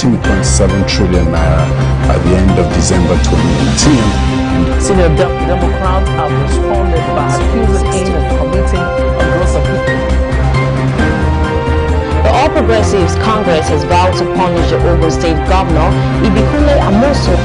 13.7 trillion naira at the end of December 2018. Senior Democrats have responded by accusing him of committing a gross offense. The All Progressives Congress has vowed to punish the Ogun State Governor, Ibikule Amosu.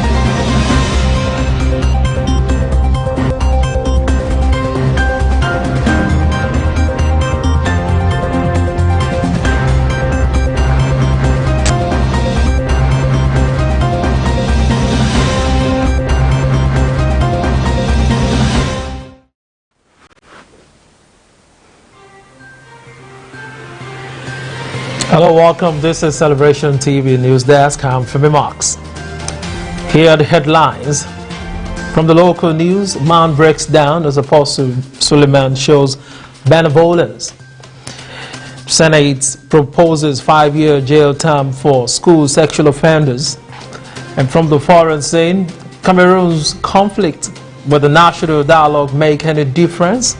Hello, welcome. This is Celebration TV News Desk. I'm Femi Marks. Here are the headlines. From the local news, man breaks down as Apostle Suleiman shows benevolence. Senate proposes 5-year jail term for school sexual offenders. And from the foreign scene, Cameroon's conflict with the national dialogue make any difference?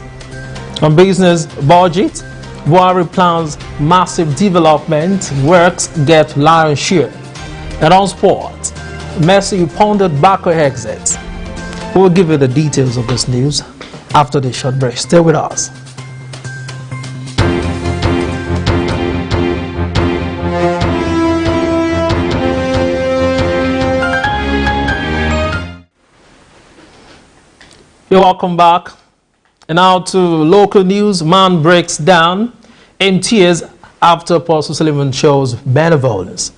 On business budget, Buhari plans massive development works get lion's share. And on sport, Messi pondered Barca exits. We'll give you the details of this news after this short break. Stay with us. You're welcome back. And now to local news. Man breaks down in tears after Apostle Suleiman shows benevolence.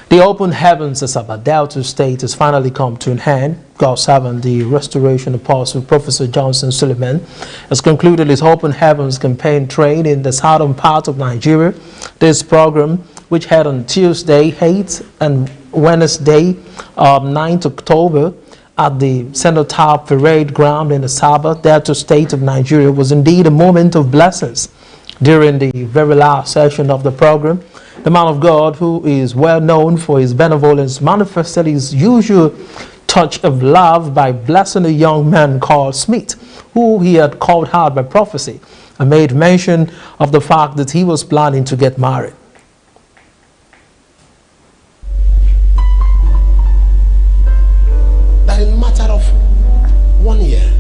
The open heavens of Delta State has finally come to an end. God's servant, the Restoration Apostle, Professor Johnson Suleiman, has concluded his open heavens campaign train in the southern part of Nigeria. This program, which had on Tuesday 8th and Wednesday 9th October at the Cenotaph Parade Ground in the Sabah, Delta State of Nigeria, was indeed a moment of blessings. During the very last session of the program, the man of God, who is well known for his benevolence, manifested his usual touch of love by blessing a young man called Smith, who he had called out by prophecy, and made mention of the fact that he was planning to get married. That in a matter of 1 year,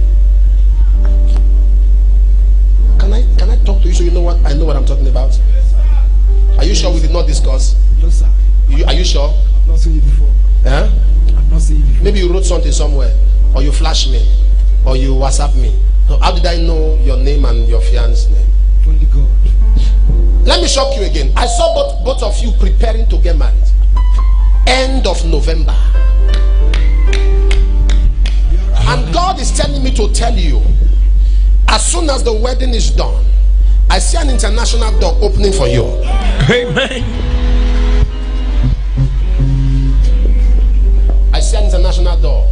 can I talk to you so you know what I know what I'm talking about? Are you sure we did not discuss? No, sir. Are you sure? I've not seen you before. Huh? I've not seen you before. Maybe you wrote something somewhere, or you flashed me, or you WhatsApp me. So how did I know your name and your fiance's name? Only God. Let me shock you again. I saw both of you preparing to get married. End of November. And God is telling me to tell you, as soon as the wedding is done, I see an international door opening for you. Amen. I see an international door.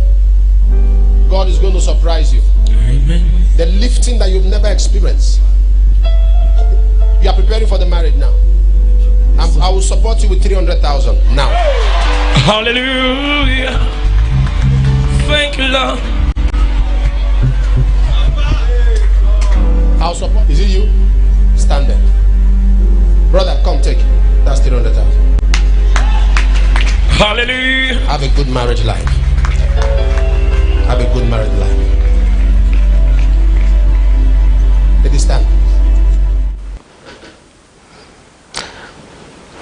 God is going to surprise you. Amen. The lifting that you've never experienced. You are preparing for the marriage now. I will support you with 300,000 now. Hallelujah. Thank you, Lord. I'll support. Is it you? Stand there. Brother, come take. That's 300,000. Hallelujah. Have a good marriage life. Have a good marriage life. Let it stand.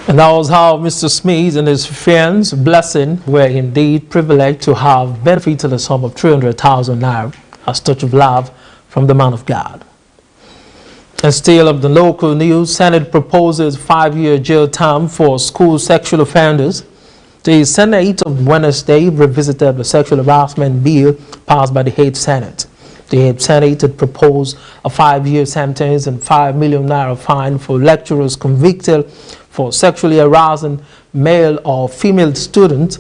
And that was how Mr. Smith and his friends' blessing were indeed privileged to have benefited a sum of 300,000 naira as touch of love from the man of God. And still of the local news, Senate proposes 5-year jail term for school sexual offenders. The Senate on Wednesday revisited the sexual harassment bill passed by the 8th Senate. The 8th Senate had proposed a 5-year sentence and 5 million naira fine for lecturers convicted for sexually harassing male or female students.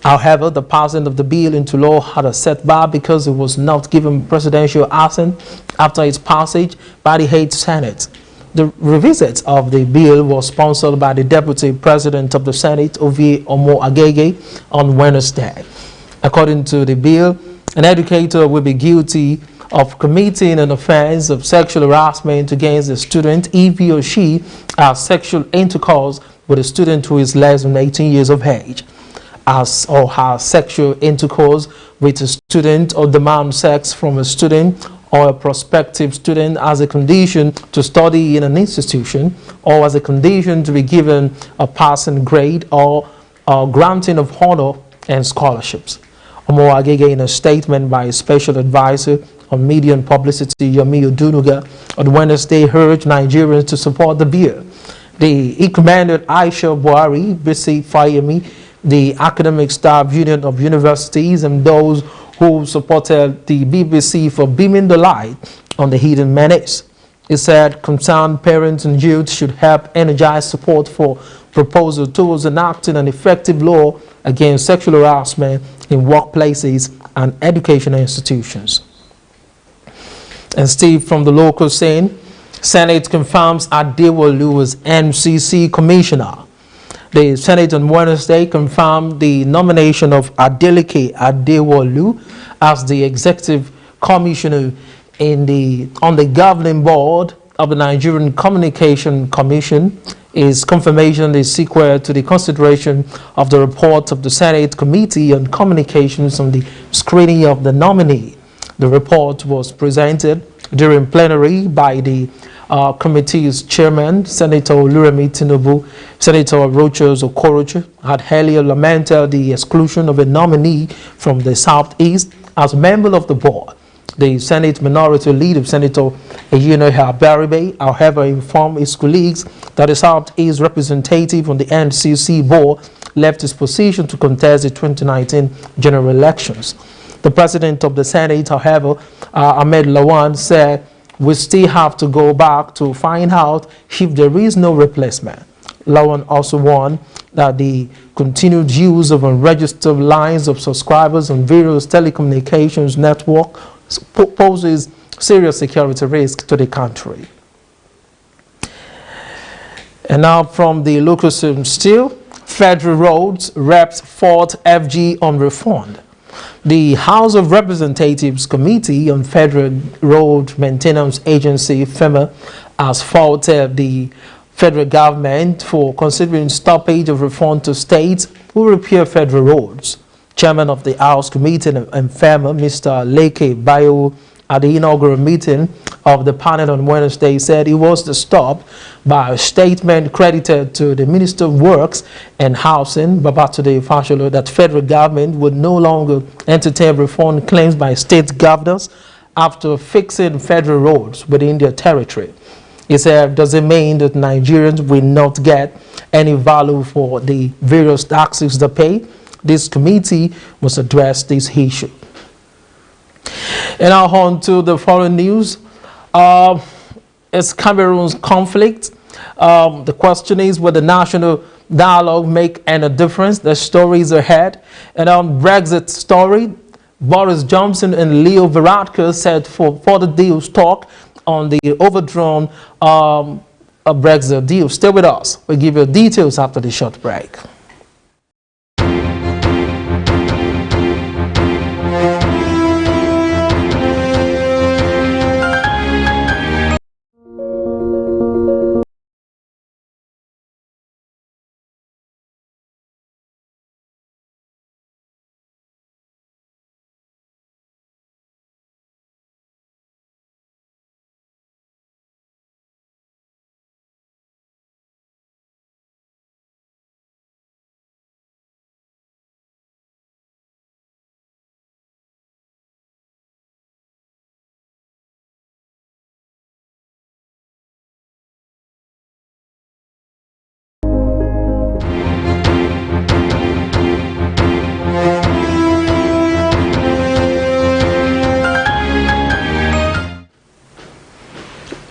However, the passing of the bill into law had a setback because it was not given presidential assent after its passage by the 8th Senate. The revisit of the bill was sponsored by the Deputy President of the Senate, Ovi Omo Agege, on Wednesday. According to the bill, an educator will be guilty of committing an offense of sexual harassment against a student if he or she has sexual intercourse with a student who is less than 18 years of age, as or has sexual intercourse with a student or demand sex from a student or a prospective student as a condition to study in an institution or as a condition to be given a passing grade or granting of honor and scholarships. Omoagege, in a statement by a special advisor on media and publicity, Yomi Odunuga, on Wednesday urged Nigerians to support the bill. He commended Aisha Buhari, Bisi Fayemi, the Academic Staff Union of Universities, and those who supported the BBC for beaming the light on the hidden menace. He said concerned parents and youth should help energize support for proposal towards enacting an effective law against sexual harassment in workplaces and educational institutions. And Steve, from the local scene, Senate confirms Adewolu as NCC Commissioner. The Senate on Wednesday confirmed the nomination of Adeleke Adewolu as the Executive Commissioner on the governing board of the Nigerian Communication Commission. His confirmation is sequel to the consideration of the report of the Senate Committee on Communications on the screening of the nominee. The report was presented during plenary by the committee's chairman, Senator Oluremi Tinubu. Senator Rochas Okorocha had earlier lamented the exclusion of a nominee from the Southeast as a member of the board. The Senate Minority Leader, Senator Eyino Habaribe, however, informed his colleagues that the Southeast representative on the NCC board left his position to contest the 2019 general elections. The president of the Senate, however, Ahmed Lawan, said we still have to go back to find out if there is no replacement. Lawan also warned that the continued use of unregistered lines of subscribers on various telecommunications networks poses serious security risk to the country. And now from the local scene still, Federal Roads reps fought FG on refund. The House of Representatives Committee on Federal Road Maintenance Agency, FEMA, has faulted the federal government for considering stoppage of refund to states who repair federal roads. Chairman of the House Committee on FEMA, Mr. Leke Bayo, at the inaugural meeting of the panel on Wednesday, said it was stopped by a statement credited to the Minister of Works and Housing, Babatunde Fashola, that federal government would no longer entertain refund claims by state governors after fixing federal roads within their territory. He said, does it mean that Nigerians will not get any value for the various taxes they pay? This committee must address this issue. And now on to the foreign news. It's Cameroon's conflict. The question is, will the national dialogue make any difference? The story is ahead. And on Brexit story, Boris Johnson and Leo Varadkar said for further deals talk on the overdrawn Brexit deal. Stay with us. We'll give you details after the short break.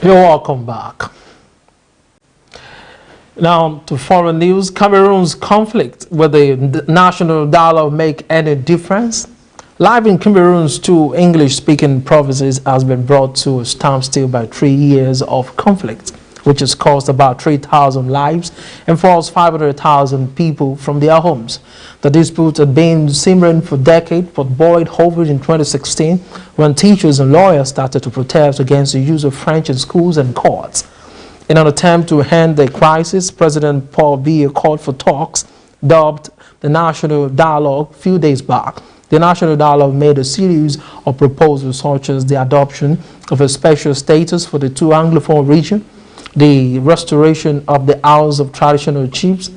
You're welcome back. Now to foreign news. Cameroon's conflict with the national dialogue make any difference? Life in Cameroon's two English-speaking provinces has been brought to a standstill by 3 years of conflict, which has cost about 3,000 lives and forced 500,000 people from their homes. The dispute had been simmering for decades, but boiled over in 2016 when teachers and lawyers started to protest against the use of French in schools and courts. In an attempt to end the crisis, President Paul Biya called for talks dubbed the National Dialogue a few days back. The National Dialogue made a series of proposals such as the adoption of a special status for the two Anglophone regions, the restoration of the House of Traditional Chiefs,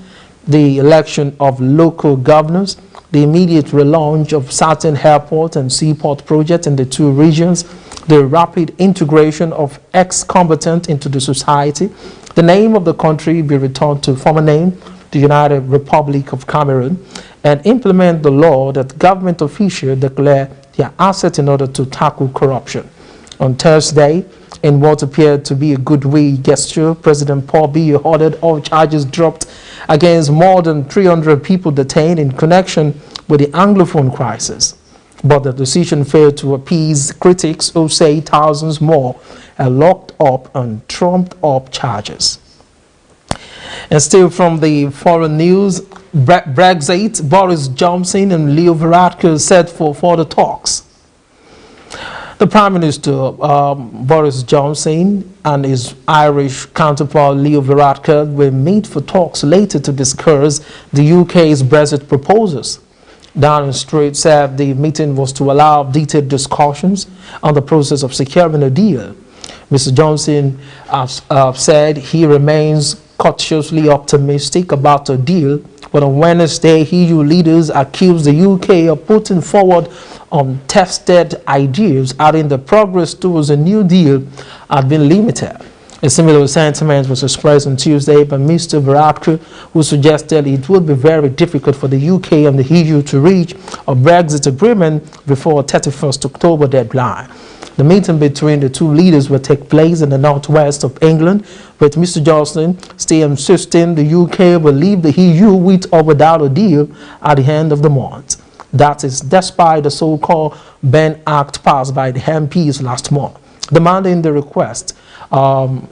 the election of local governors, the immediate relaunch of certain airport and seaport projects in the two regions, the rapid integration of ex-combatants into the society, the name of the country be returned to former name, the United Republic of Cameroon, and implement the law that government officials declare their assets in order to tackle corruption. On Thursday, in what appeared to be a goodwill gesture, President Paul Biya ordered all charges dropped against more than 300 people detained in connection with the Anglophone crisis. But the decision failed to appease critics who say thousands more are locked up on trumped-up charges. And still from the foreign news, Brexit, Boris Johnson and Leo Varadkar set for further talks. The Prime Minister, Boris Johnson, and his Irish counterpart, Leo Varadkar, will meet for talks later to discuss the UK's Brexit proposals. Downing Street said the meeting was to allow detailed discussions on the process of securing a deal. Mr. Johnson said he remains cautiously optimistic about a deal, but on Wednesday, EU leaders accused the UK of putting forward untested ideas, adding the progress towards a new deal had been limited. A similar sentiment was expressed on Tuesday by Mr. Varadkar, who suggested it would be very difficult for the UK and the EU to reach a Brexit agreement before a 31st October deadline. The meeting between the two leaders will take place in the northwest of England, with Mr. Johnson still insisting the UK will leave the EU with or without a deal at the end of the month. That is despite the so-called Ben Act passed by the MPs last month, demanding the request of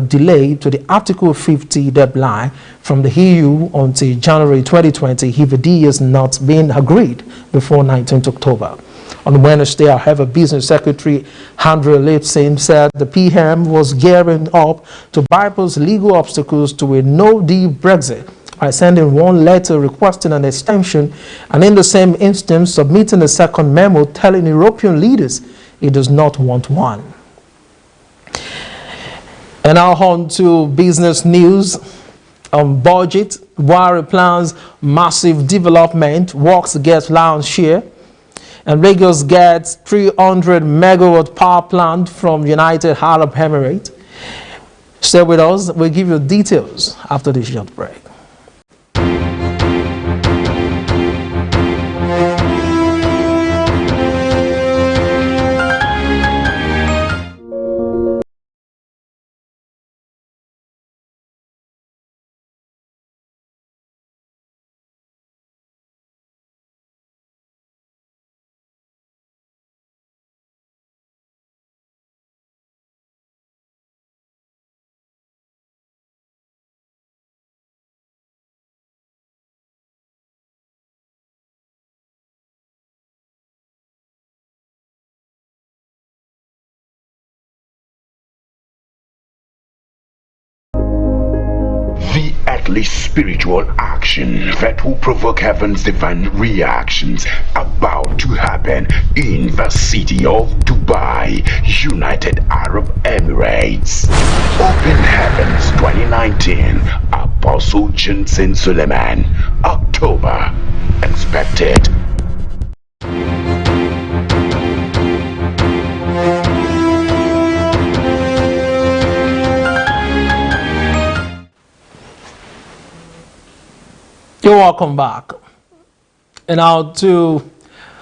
delay to the Article 50 deadline from the EU until January 2020 if the deal has not been agreed before 19th October. On Wednesday, however, Business Secretary Andrew Lipson said the PM was gearing up to bypass legal obstacles to a no-deal Brexit by sending one letter requesting an extension and in the same instance submitting a second memo telling European leaders he does not want one. And now on to business news. On budget, Buhari plans massive development, works get lion's share, and Lagos gets 300 megawatt power plant from United Arab Emirates. Stay with us, we'll give you details after this short break. The earthly spiritual action that will provoke heaven's divine reactions about to happen in the city of Dubai, United Arab Emirates. Open Heavens 2019, Apostle Johnson Suleiman, October. Expected. You're welcome back. And now to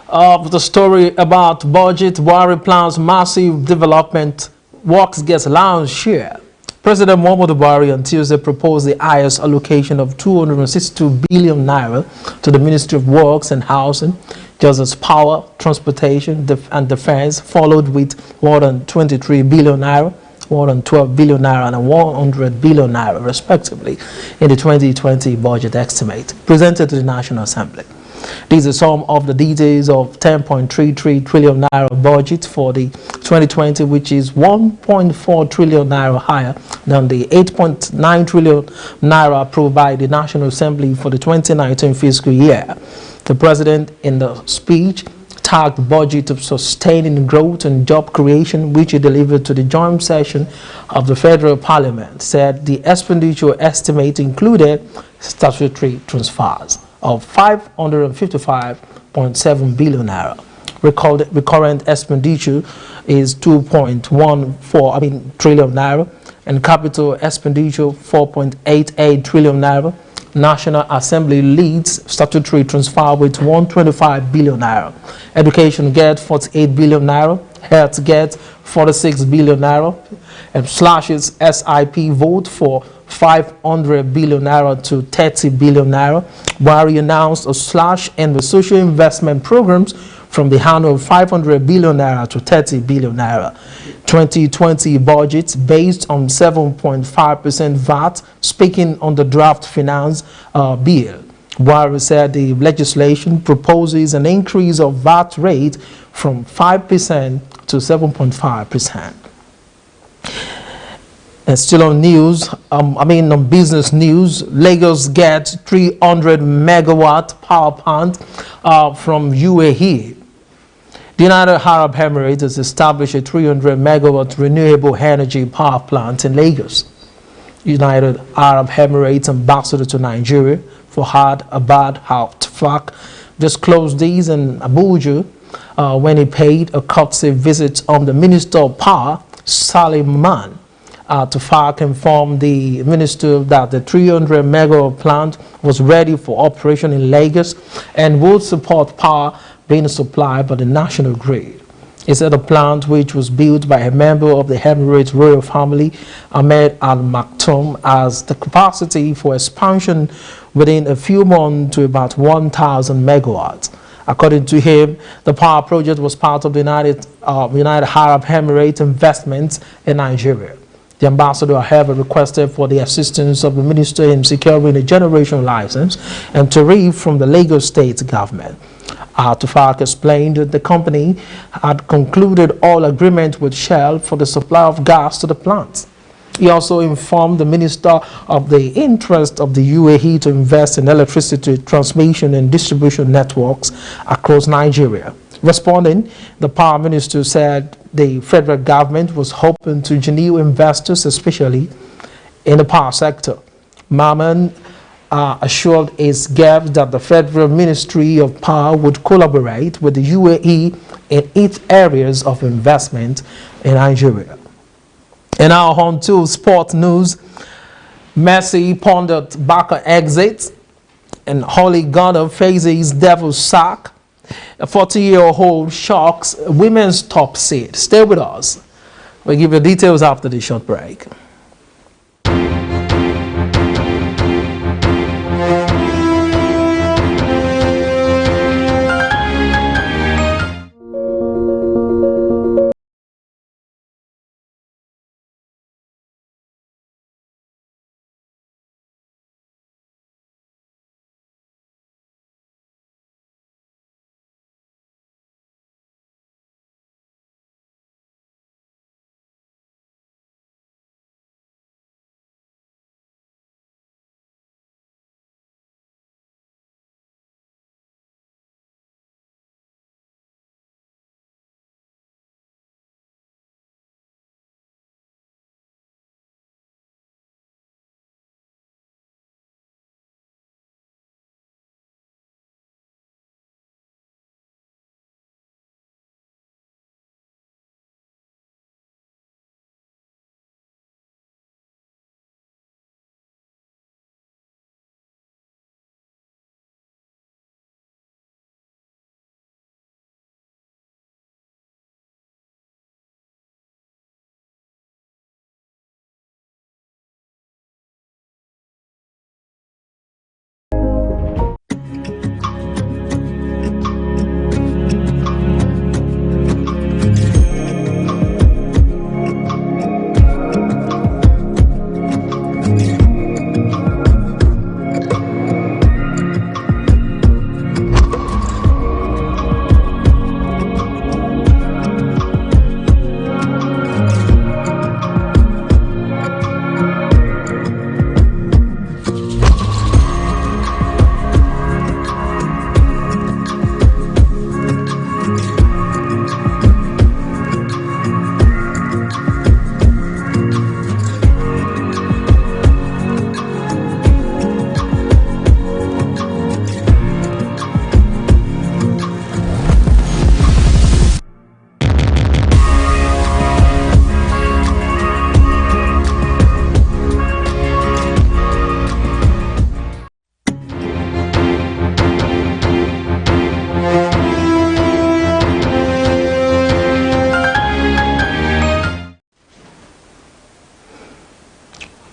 the story about budget. Buhari plans massive development, works gets lion's share. President Muhammadu Buhari on Tuesday proposed the highest allocation of 262 billion naira to the Ministry of Works and Housing, Justice, Power, Transportation and Defense, followed with more than 23 billion naira, more than 12 billion naira and 100 billion naira respectively in the 2020 budget estimate presented to the National Assembly. These are some of the details of 10.33 trillion naira budget for the 2020, which is 1.4 trillion naira higher than the 8.9 trillion naira approved by the National Assembly for the 2019 fiscal year. The president, in the speech, tagged the budget of sustaining growth and job creation, which he delivered to the joint session of the Federal Parliament, said the expenditure estimate included statutory transfers of 555.7 billion naira. Recurrent expenditure is 2.14 trillion naira, and capital expenditure 4.88 trillion naira. National Assembly leads statutory transfer with 125 billion naira. Education gets 48 billion naira. Health gets 46 billion naira. And slashes SIP vote for 500 billion naira to 30 billion naira. Buhari announced a slash in the social investment programs from the annual 500 billion naira to 30 billion naira. 2020 budget based on 7.5% VAT, speaking on the draft finance bill. Buhari said the legislation proposes an increase of VAT rate from 5% to 7.5%. And still on news, on business news, Lagos gets 300 megawatt power plant from UAE. The United Arab Emirates has established a 300 megawatt renewable energy power plant in Lagos. United Arab Emirates ambassador to Nigeria, Fahad Abad Al Tafak, just closed these in Abuja when he paid a courtesy visit on the Minister of Power, Suleiman. Tafak informed the minister that the 300 megawatt plant was ready for operation in Lagos and would support power being supplied by the national grid. He said the plant, which was built by a member of the Emirates royal family, Ahmed Al Maktoum, has the capacity for expansion within a few months to about 1,000 megawatts. According to him, the power project was part of the United Arab Emirates investments in Nigeria. The ambassador, however, requested for the assistance of the minister in securing a generation license and tariff from the Lagos state government. Tafak explained that the company had concluded all agreement with Shell for the supply of gas to the plant. He also informed the minister of the interest of the UAE to invest in electricity transmission and distribution networks across Nigeria. Responding, the power minister said the federal government was hoping to genuine investors, especially in the power sector. Maman assured his guests that the Federal Ministry of Power would collaborate with the UAE in its areas of investment in Nigeria. And now on to sport news. Messi pondered Barca exit, and Holy Gunner faces Devil's sack. A 40-year-old shocks women's top seed. Stay with us. We'll give you details after the short break.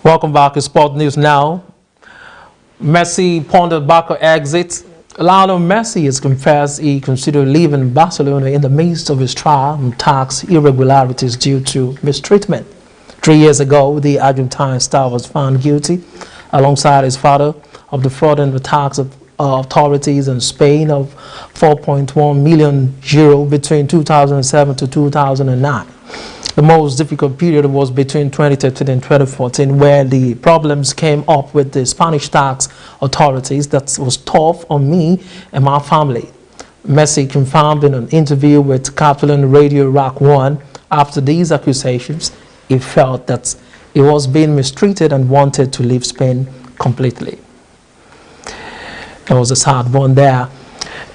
Welcome back to Sport News Now. Messi pondered Barca exit. Lionel Messi has confessed he considered leaving Barcelona in the midst of his trial on tax irregularities due to mistreatment. 3 years ago, the Argentine star was found guilty, alongside his father, of defrauding the tax authorities in Spain of €4.1 million between 2007 to 2009. The most difficult period was between 2013 and 2014, where the problems came up with the Spanish tax authorities. That was tough on me and my family. Messi confirmed in an interview with Catalan Radio Rock 1 after these accusations, he felt that he was being mistreated and wanted to leave Spain completely. There was a sad one there.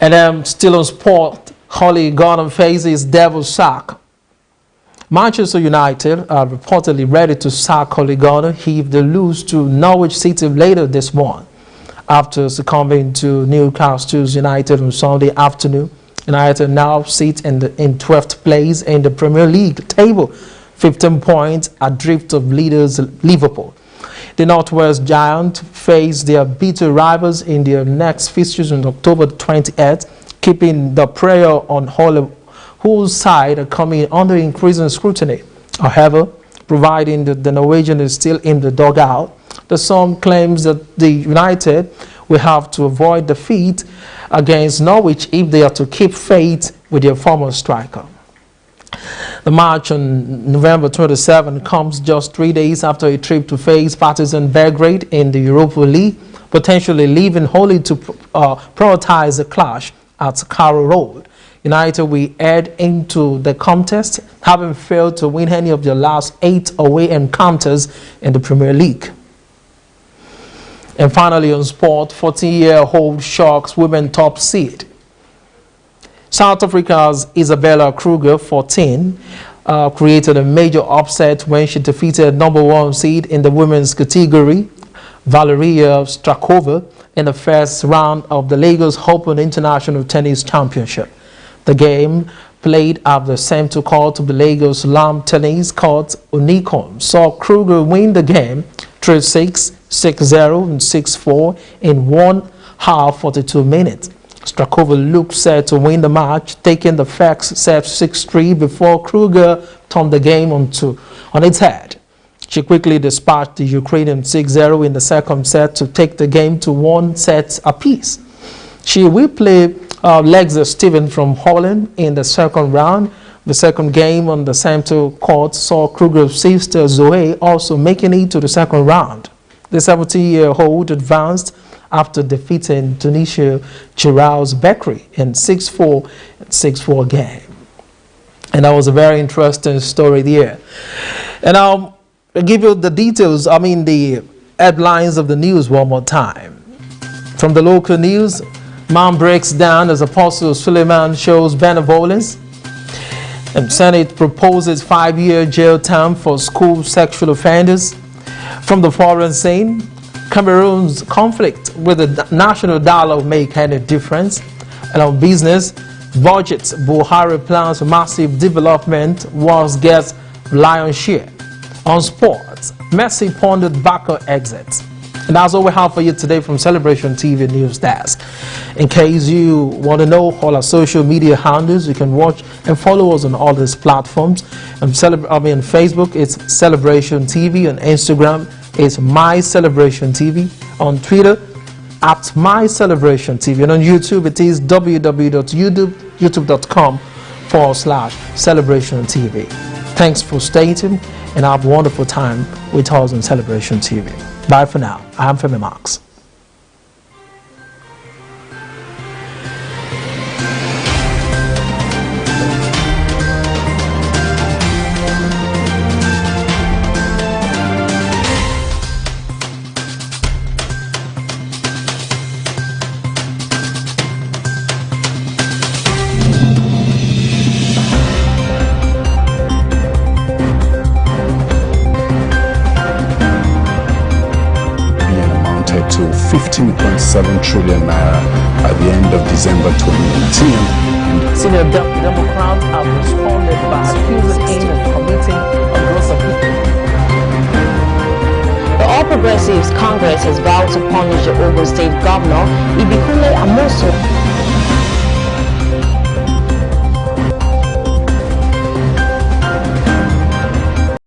And still on sport, Holly Gordon faces devil's sack. Manchester United are reportedly ready to sack Holly Gordon if they lose to Norwich City later this month. After succumbing to Newcastle United on Sunday afternoon, United now sit in 12th place in the Premier League table, 15 points adrift of leaders Liverpool. The Northwest Giants face their bitter rivals in their next fixtures on October 28th, keeping the prayer on whose side are coming under increasing scrutiny. However, providing that the Norwegian is still in the dugout, the Sun claims that the United will have to avoid defeat against Norwich if they are to keep faith with their former striker. The match on November 27 comes just 3 days after a trip to face Partizan Belgrade in the Europa League, potentially leaving Holly to prioritize the clash at Carroll Road. United will head into the contest, having failed to win any of their last 8 away encounters in the Premier League. And finally on sport, 14-year-old shocks women top seed. South Africa's Isabella Kruger, 14, created a major upset when she defeated #1 seed in the women's category, Valeria Strakova, in the first round of the Lagos Open International Tennis Championship. The game, played at the center court of the Lagos Lawn Tennis Court, Unicom, saw Kruger win the game 3-6, 6-0 and 6-4 in 1 hour 42 minutes. Strakova looked set to win the match, taking the first set 6-3 before Kruger turned the game on its head. She quickly dispatched the Ukrainian 6-0 in the second set to take the game to 1 set apiece. She will play Lexa Steven from Holland in the second round. The second game on the center court saw Kruger's sister Zoe also making it to the second round. The 17-year-old advanced after defeating Tunisia Chiraz Bekri in 6-4 and 6-4 game. And that was a very interesting story there. And I'll give you the details, the headlines of the news one more time. From the local news, man breaks down as Apostle Suleiman shows benevolence. And Senate proposes 5-year jail term for school sexual offenders. From the foreign scene, Cameroon's conflict with the national dialogue make any difference. And on business, budget, Buhari plans for massive development, wars gets lion's share. On sports, Messi pondered Barca exit. And that's all we have for you today from Celebration TV News Desk. In case you want to know all our social media handles, you can watch and follow us on all these platforms. On Facebook, it's Celebration TV. On Instagram, it's My Celebration TV. On Twitter, at My Celebration TV. And on YouTube, it is www.youtube.com/Celebration TV. Thanks for staying tuned and have a wonderful time with us on Celebration TV. Bye for now. I'm Femi Marks. To 15.7 trillion naira at the end of December 2019. Senior Democrats have responded by accusing him of committing a gross offense. Progressives Congress has vowed to punish the Ogun State Governor Ibikunle Amosun